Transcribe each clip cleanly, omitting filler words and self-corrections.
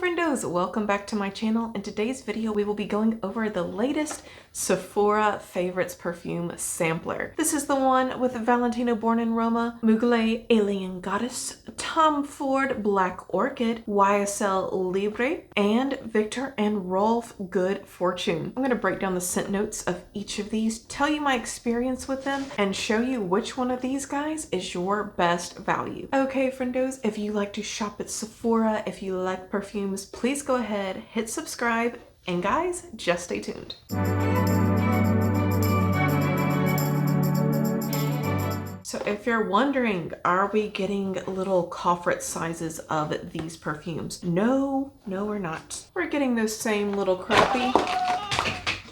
friendos, welcome back to my channel. In today's video we will be going over the latest Sephora Favorites Perfume Sampler. This is the one with Valentino Born in Roma, Mugler Alien Goddess, Tom Ford Black Orchid, YSL Libre, and Viktor and Rolf Good Fortune. I'm going to break down the scent notes of each of these, tell you my experience with them, and show you which one of these guys is your best value. Okay friendos, if you like to shop at Sephora, if you like perfumes, please go ahead, hit subscribe, and guys, just stay tuned. So if you're wondering, are we getting little coffret sizes of these perfumes? No, we're not. We're getting those same little crappy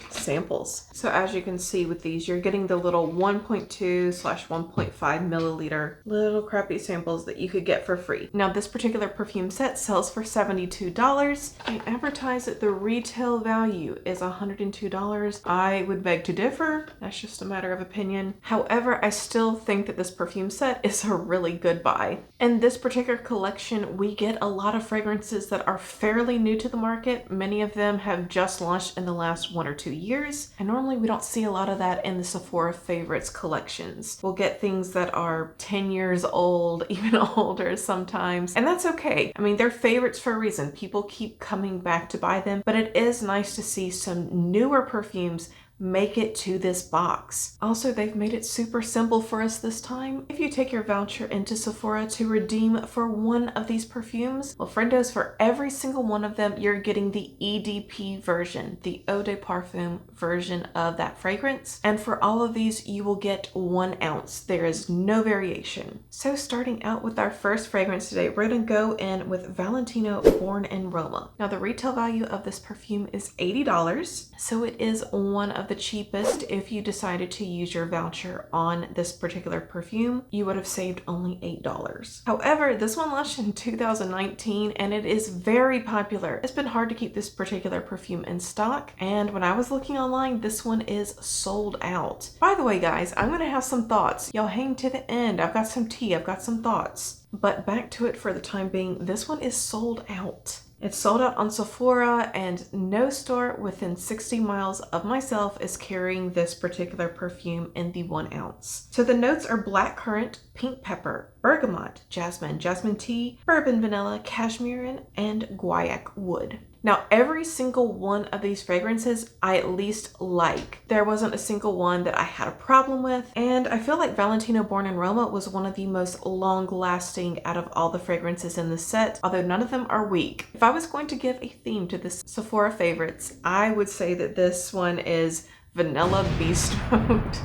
samples. So as you can see with these, you're getting the little 1.2/1.5 milliliter little crappy samples that you could get for free. Now this particular perfume set sells for $72. They advertise that the retail value is $102. I would beg to differ. That's just a matter of opinion. However, I still think that this perfume set is a really good buy. In this particular collection, we get a lot of fragrances that are fairly new to the market. Many of them have just launched in the last 1 or 2 years. And normally we don't see a lot of that in the Sephora Favorites collections. We'll get things that are 10 years old, even older sometimes, and that's okay. I mean, they're favorites for a reason. People keep coming back to buy them, but it is nice to see some newer perfumes make it to this box. Also, they've made it super simple for us this time. If you take your voucher into Sephora to redeem for one of these perfumes, well friendos, for every single one of them, you're getting the EDP version, the Eau de Parfum version of that fragrance. And for all of these, you will get 1 ounce. There is no variation. So starting out with our first fragrance today, we're gonna go in with Valentino Born in Roma. Now the retail value of this perfume is $80. So it is one of the cheapest. If you decided to use your voucher on this particular perfume, you would have saved only $8. However, this one launched in 2019 and it is very popular. It's been hard to keep this particular perfume in stock, and when I was looking online, this one is sold out. By the way guys, I'm gonna have some thoughts. Y'all hang to the end. I've got some tea, I've got some thoughts. But back to it for the time being, this one is sold out. It's sold out on Sephora, and no store within 60 miles of myself is carrying this particular perfume in the 1 ounce. So the notes are blackcurrant, pink pepper, bergamot, jasmine, jasmine tea, bourbon vanilla, cashmere, and guaiac wood. Now, every single one of these fragrances I at least like. There wasn't a single one that I had a problem with, and I feel like Valentino Born in Roma was one of the most long-lasting out of all the fragrances in the set, although none of them are weak. If I was going to give a theme to this Sephora Favorites, I would say that this one is Vanilla Beast Mode.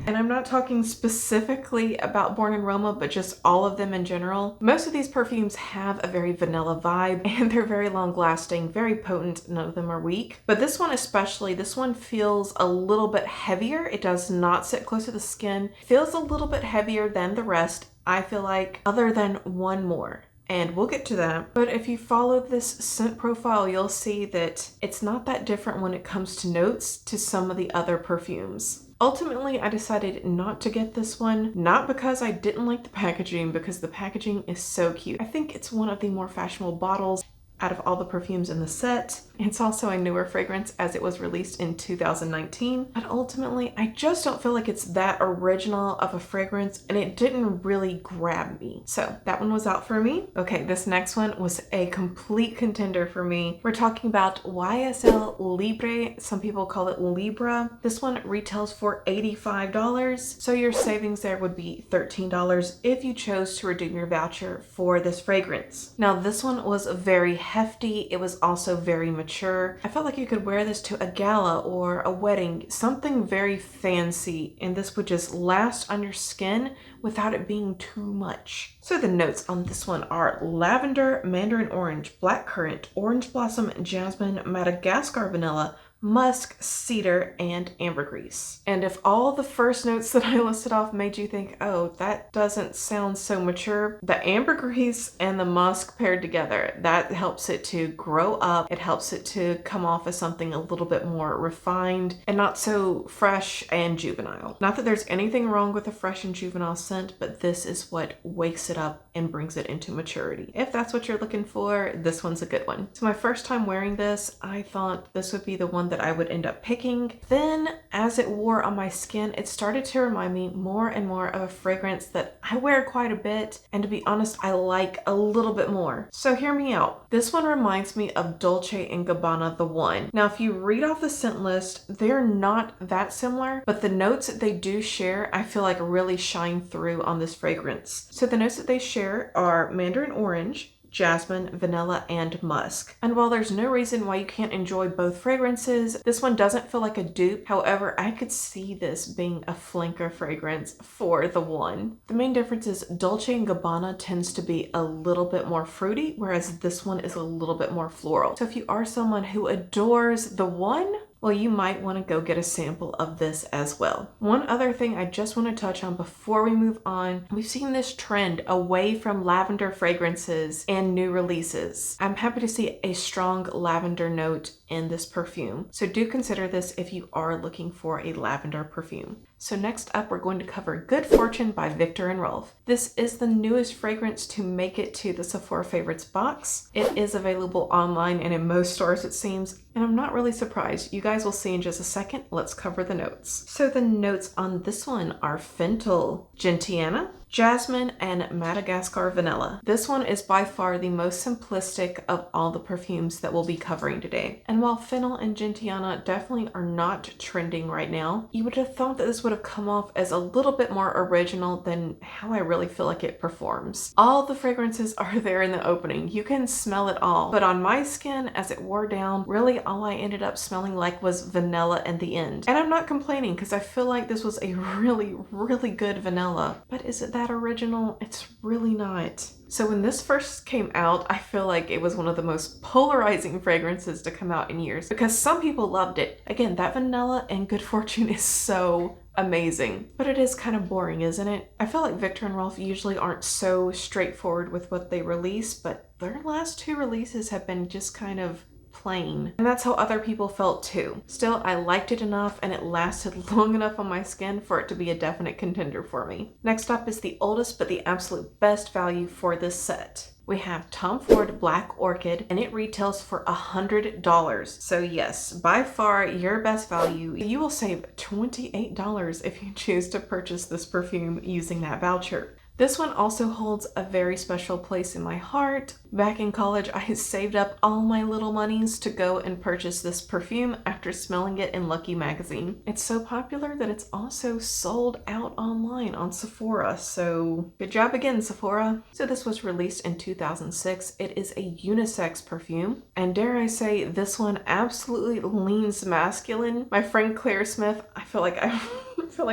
And I'm not talking specifically about Born in Roma, but just all of them in general. Most of these perfumes have a very vanilla vibe, and they're very long lasting, very potent. None of them are weak. But this one especially, this one feels a little bit heavier. It does not sit close to the skin. Feels a little bit heavier than the rest, I feel like, other than one more. And we'll get to that. But if you follow this scent profile, you'll see that it's not that different when it comes to notes to some of the other perfumes. Ultimately, I decided not to get this one, not because I didn't like the packaging, because the packaging is so cute. I think it's one of the more fashionable bottles out of all the perfumes in the set. It's also a newer fragrance as it was released in 2019, but ultimately I just don't feel like it's that original of a fragrance, and it didn't really grab me. So that one was out for me. Okay, this next one was a complete contender for me. We're talking about YSL Libre. Some people call it Libra. This one retails for $85. So your savings there would be $13 if you chose to redeem your voucher for this fragrance. Now this one was very hefty. It was also very mature. I felt like you could wear this to a gala or a wedding, something very fancy, and this would just last on your skin without it being too much. So the notes on this one are lavender, mandarin orange, blackcurrant, orange blossom, jasmine, Madagascar vanilla, musk, cedar, and ambergris. And if all the first notes that I listed off made you think, oh, that doesn't sound so mature, the ambergris and the musk paired together, that helps it to grow up. It helps it to come off as something a little bit more refined and not so fresh and juvenile. Not that there's anything wrong with a fresh and juvenile scent, but this is what wakes it up and brings it into maturity. If that's what you're looking for, this one's a good one. So my first time wearing this, I thought this would be the one that I would end up picking. Then as it wore on my skin, it started to remind me more and more of a fragrance that I wear quite a bit, and to be honest, I like a little bit more. So hear me out. This one reminds me of Dolce & Gabbana The One. Now, if you read off the scent list, they're not that similar, but the notes that they do share, I feel like really shine through on this fragrance. So the notes that they share are mandarin orange, jasmine, vanilla, and musk. And while there's no reason why you can't enjoy both fragrances, this one doesn't feel like a dupe. However, I could see this being a flanker fragrance for The One. The main difference is Dolce & Gabbana tends to be a little bit more fruity, whereas this one is a little bit more floral. So if you are someone who adores The One, well, you might want to go get a sample of this as well. One other thing I just want to touch on before we move on, we've seen this trend away from lavender fragrances and new releases. I'm happy to see a strong lavender note in this perfume. So do consider this if you are looking for a lavender perfume. So next up, we're going to cover Good Fortune by Viktor and Rolf. This is the newest fragrance to make it to the Sephora Favorites box. It is available online and in most stores, it seems, and I'm not really surprised. You guys will see in just a second. Let's cover the notes. So the notes on this one are Fental, Gentiana, jasmine, and Madagascar vanilla. This one is by far the most simplistic of all the perfumes that we'll be covering today. And while Fennel and Gentiana definitely are not trending right now, you would have thought that this would have come off as a little bit more original than how I really feel like it performs. All the fragrances are there in the opening. You can smell it all. But on my skin, as it wore down, really all I ended up smelling like was vanilla in the end. And I'm not complaining because I feel like this was a really, really good vanilla. But is it that original? It's really not. So when this first came out, I feel like it was one of the most polarizing fragrances to come out in years because some people loved it. Again, that vanilla in Good Fortune is so amazing, but it is kind of boring, isn't it? I feel like Viktor and Rolf usually aren't so straightforward with what they release, but their last two releases have been just kind of plain. And that's how other people felt too. Still, I liked it enough and it lasted long enough on my skin for it to be a definite contender for me. Next up is the oldest but the absolute best value for this set. We have Tom Ford Black Orchid, and it retails for $100. So yes, by far your best value. You will save $28 if you choose to purchase this perfume using that voucher. This one also holds a very special place in my heart. Back in college, I saved up all my little monies to go and purchase this perfume after smelling it in Lucky magazine. It's so popular that it's also sold out online on Sephora, so good job again, Sephora. So this was released in 2006. It is a unisex perfume, and dare I say, this one absolutely leans masculine. My friend Claire Smith, I feel like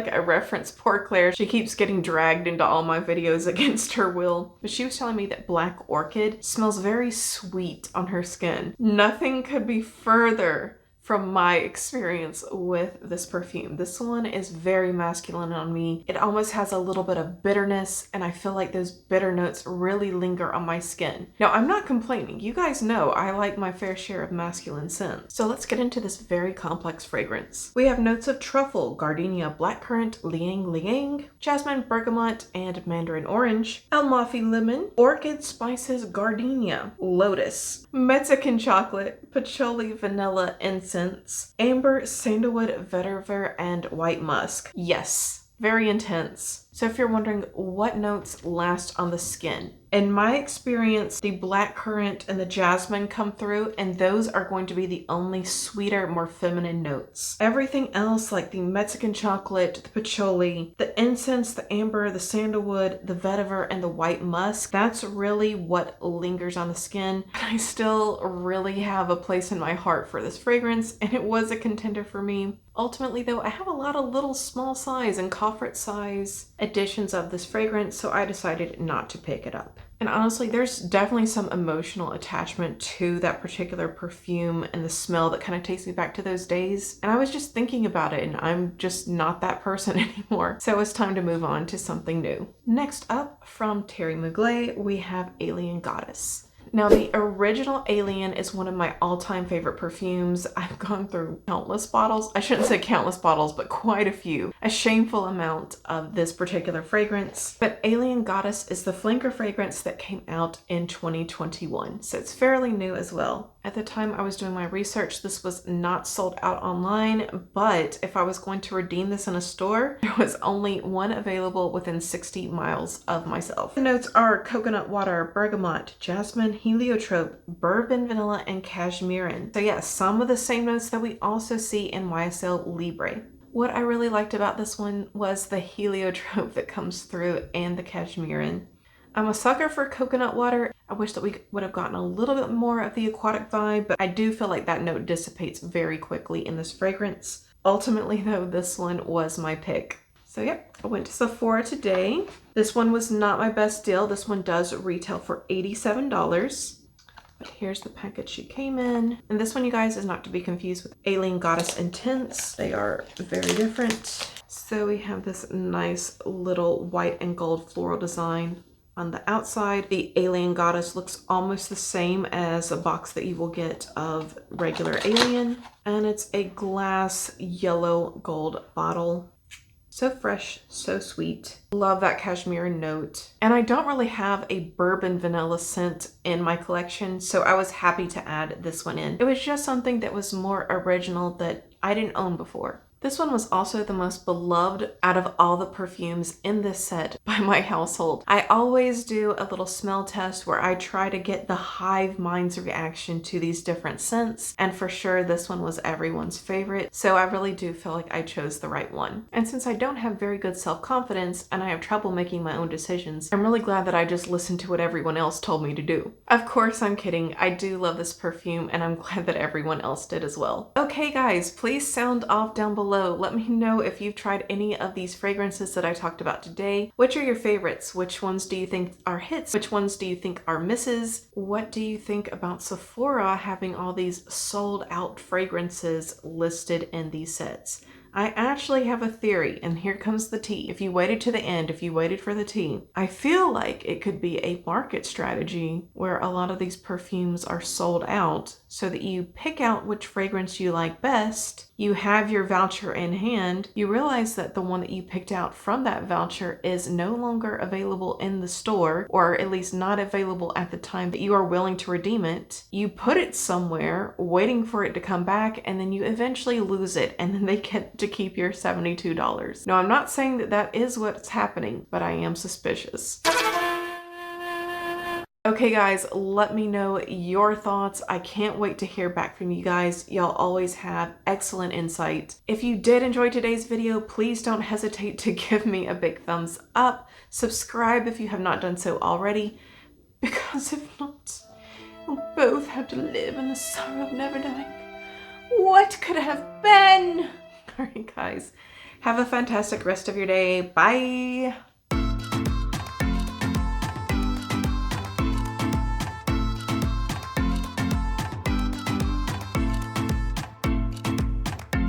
I reference poor Claire. She keeps getting dragged into all my videos against her will. But she was telling me that Black Orchid smells very sweet on her skin. Nothing could be further from my experience with this perfume. This one is very masculine on me. It almost has a little bit of bitterness, and I feel like those bitter notes really linger on my skin. Now, I'm not complaining. You guys know I like my fair share of masculine scents. So let's get into this very complex fragrance. We have notes of truffle, gardenia, blackcurrant, liang liang, jasmine, bergamot, and mandarin orange, amalfi lemon, orchid spices, gardenia, lotus, Mexican chocolate, patchouli, vanilla, incense, amber, sandalwood, vetiver, and white musk. Yes, very intense. So if you're wondering what notes last on the skin, in my experience, the blackcurrant and the jasmine come through, and those are going to be the only sweeter, more feminine notes. Everything else, like the Mexican chocolate, the patchouli, the incense, the amber, the sandalwood, the vetiver, and the white musk, that's really what lingers on the skin. I still really have a place in my heart for this fragrance, and it was a contender for me. Ultimately though, I have a lot of little small size and coffret size editions of this fragrance, so I decided not to pick it up. And honestly, there's definitely some emotional attachment to that particular perfume and the smell that kind of takes me back to those days. And I was just thinking about it, and I'm just not that person anymore. So it's time to move on to something new. Next up, from Thierry Mugler, we have Alien Goddess. Now, the original Alien is one of my all-time favorite perfumes. I've gone through countless bottles. I shouldn't say countless bottles, but quite a few. A shameful amount of this particular fragrance. But Alien Goddess is the flanker fragrance that came out in 2021, so it's fairly new as well. At the time I was doing my research, this was not sold out online, but if I was going to redeem this in a store, there was only one available within 60 miles of myself. The notes are coconut water, bergamot, jasmine, heliotrope, bourbon vanilla, and cashmerean. So yes, some of the same notes that we also see in YSL Libre. What I really liked about this one was the heliotrope that comes through and the cashmerean. I'm a sucker for coconut water. I wish that we would have gotten a little bit more of the aquatic vibe, but I do feel like that note dissipates very quickly in this fragrance. Ultimately though, this one was my pick. So yep, I went to Sephora today. This one was not my best deal. This one does retail for $87. But here's the package she came in. And this one, you guys, is not to be confused with Alien Goddess Intense. They are very different. So we have this nice little white and gold floral design on the outside. The Alien Goddess looks almost the same as a box that you will get of regular Alien. And it's a glass yellow gold bottle. So fresh, so sweet. Love that cashmere note. And I don't really have a bourbon vanilla scent in my collection, so I was happy to add this one in. It was just something that was more original that I didn't own before. This one was also the most beloved out of all the perfumes in this set by my household. I always do a little smell test where I try to get the hive mind's reaction to these different scents, and for sure this one was everyone's favorite, so I really do feel like I chose the right one. And since I don't have very good self-confidence and I have trouble making my own decisions, I'm really glad that I just listened to what everyone else told me to do. Of course, I'm kidding. I do love this perfume and I'm glad that everyone else did as well. Okay guys, please sound off down below. Let me know if you've tried any of these fragrances that I talked about today. Which are your favorites? Which ones do you think are hits? Which ones do you think are misses? What do you think about Sephora having all these sold out fragrances listed in these sets? I actually have a theory, and here comes the tea. If you waited to the end, if you waited for the tea, I feel like it could be a market strategy where a lot of these perfumes are sold out so that you pick out which fragrance you like best, you have your voucher in hand, you realize that the one that you picked out from that voucher is no longer available in the store, or at least not available at the time that you are willing to redeem it. You put it somewhere waiting for it to come back, and then you eventually lose it, and then they get to keep your $72. No, I'm not saying that that is what's happening, but I am suspicious. Okay guys, let me know your thoughts. I can't wait to hear back from you guys. Y'all always have excellent insight. If you did enjoy today's video, please don't hesitate to give me a big thumbs up. Subscribe if you have not done so already, because if not, we'll both have to live in the sorrow of never knowing what could have been. All right guys, have a fantastic rest of your day. Bye.